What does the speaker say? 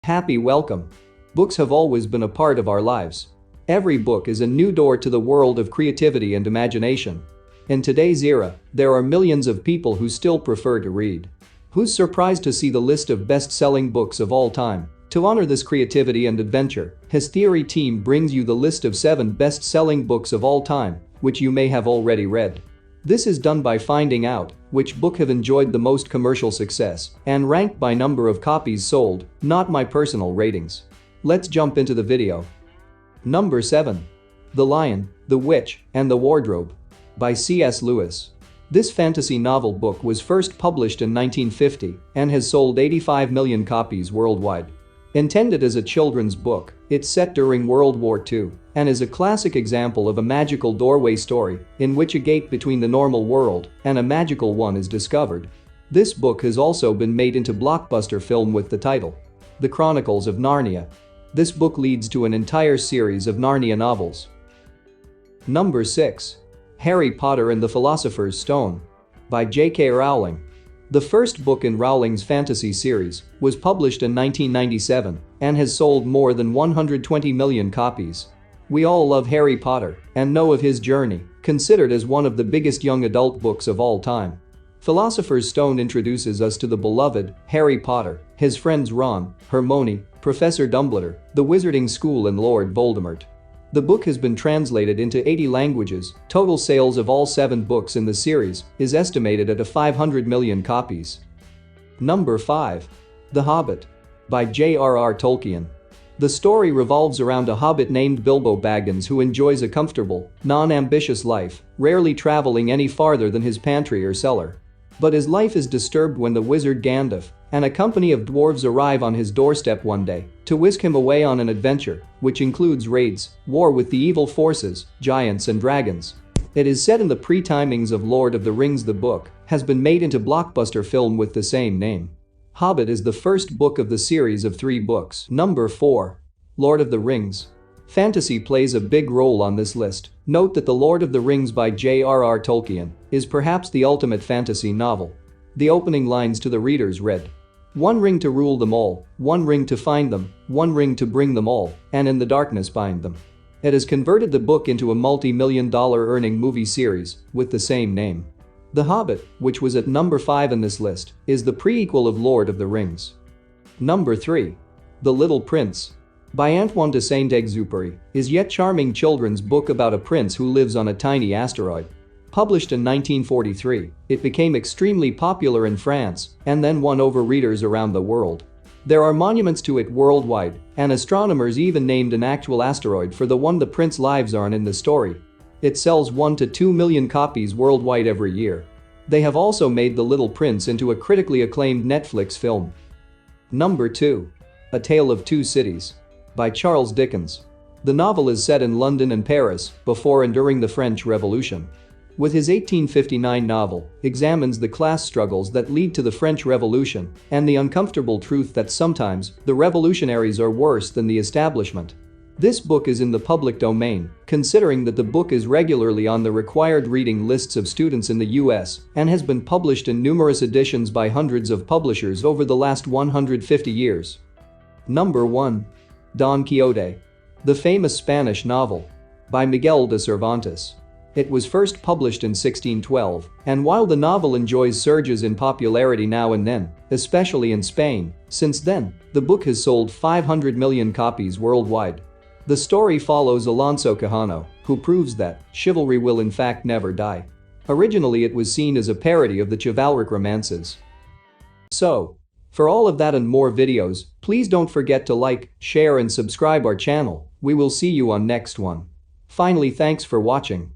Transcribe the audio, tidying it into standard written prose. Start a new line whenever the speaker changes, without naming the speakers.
Happy welcome. Books have always been a part of our lives. Every book is a new door to the world of creativity and imagination. In today's era, there are millions of people who still prefer to read. Who's surprised to see the list of best-selling books of all time? To honor this creativity and adventure, Histheory team brings you the list of 7 best-selling books of all time, which you may have already read. This is done by finding out which book have enjoyed the most commercial success and ranked by number of copies sold, not my personal ratings. Let's jump into the video. Number 7. The Lion, the Witch, and the Wardrobe by C.S. Lewis. This fantasy novel book was first published in 1950 and has sold 85 million copies worldwide. Intended as a children's book, it's set during World War II and is a classic example of a magical doorway story in which a gate between the normal world and a magical one is discovered. This book has also been made into blockbuster film with the title The Chronicles of Narnia. This book leads to an entire series of Narnia novels. Number 6. Harry Potter and the Philosopher's Stone by J.K. Rowling. The first book in Rowling's fantasy series was published in 1997 and has sold more than 120 million copies. We all love Harry Potter and know of his journey, considered as one of the biggest young adult books of all time. Philosopher's Stone introduces us to the beloved Harry Potter, his friends Ron, Hermione, Professor Dumbledore, the Wizarding School, and Lord Voldemort. The book has been translated into 80 languages. Total sales of all 7 books in the series is estimated at 500 million copies. Number 5. The Hobbit by J.R.R. Tolkien. The story revolves around a hobbit named Bilbo Baggins who enjoys a comfortable, non-ambitious life, rarely traveling any farther than his pantry or cellar. But his life is disturbed when the wizard Gandalf and a company of dwarves arrive on his doorstep one day to whisk him away on an adventure, which includes raids, war with the evil forces, giants and dragons. It is set in the pre-timings of Lord of the Rings. The book has been made into blockbuster film with the same name. Hobbit is the first book of the series of 3 books. Number 4. Lord of the Rings. Fantasy plays a big role on this list. Note that The Lord of the Rings by J.R.R. Tolkien is perhaps the ultimate fantasy novel. The opening lines to the readers read, "One ring to rule them all, one ring to find them, one ring to bring them all, and in the darkness bind them." It has converted the book into a multi-million-dollar earning movie series with the same name. The Hobbit, which was at number 5 in this list, is the prequel of Lord of the Rings. Number 3. The Little Prince by Antoine de Saint-Exupéry is yet charming children's book about a prince who lives on a tiny asteroid. Published in 1943, it became extremely popular in France and then won over readers around the world. There are monuments to it worldwide, and astronomers even named an actual asteroid for the one the prince lives on in the story. It sells 1 to 2 million copies worldwide every year. They have also made The Little Prince into a critically acclaimed Netflix film. Number 2. A Tale of Two Cities by Charles Dickens. The novel is set in London and Paris before and during the French Revolution. With his 1859 novel, examines the class struggles that lead to the French Revolution and the uncomfortable truth that sometimes the revolutionaries are worse than the establishment. This book is in the public domain, considering that the book is regularly on the required reading lists of students in the US and has been published in numerous editions by hundreds of publishers over the last 150 years. Number 1. Don Quixote. The famous Spanish novel by Miguel de Cervantes. It was first published in 1612, and while the novel enjoys surges in popularity now and then, especially in Spain, since then, the book has sold 500 million copies worldwide. The story follows Alonso Quijano, who proves that chivalry will in fact never die. Originally it was seen as a parody of the chivalric romances. So, for all of that and more videos, please don't forget to like, share and subscribe our channel. We will see you on next one. Finally, thanks for watching.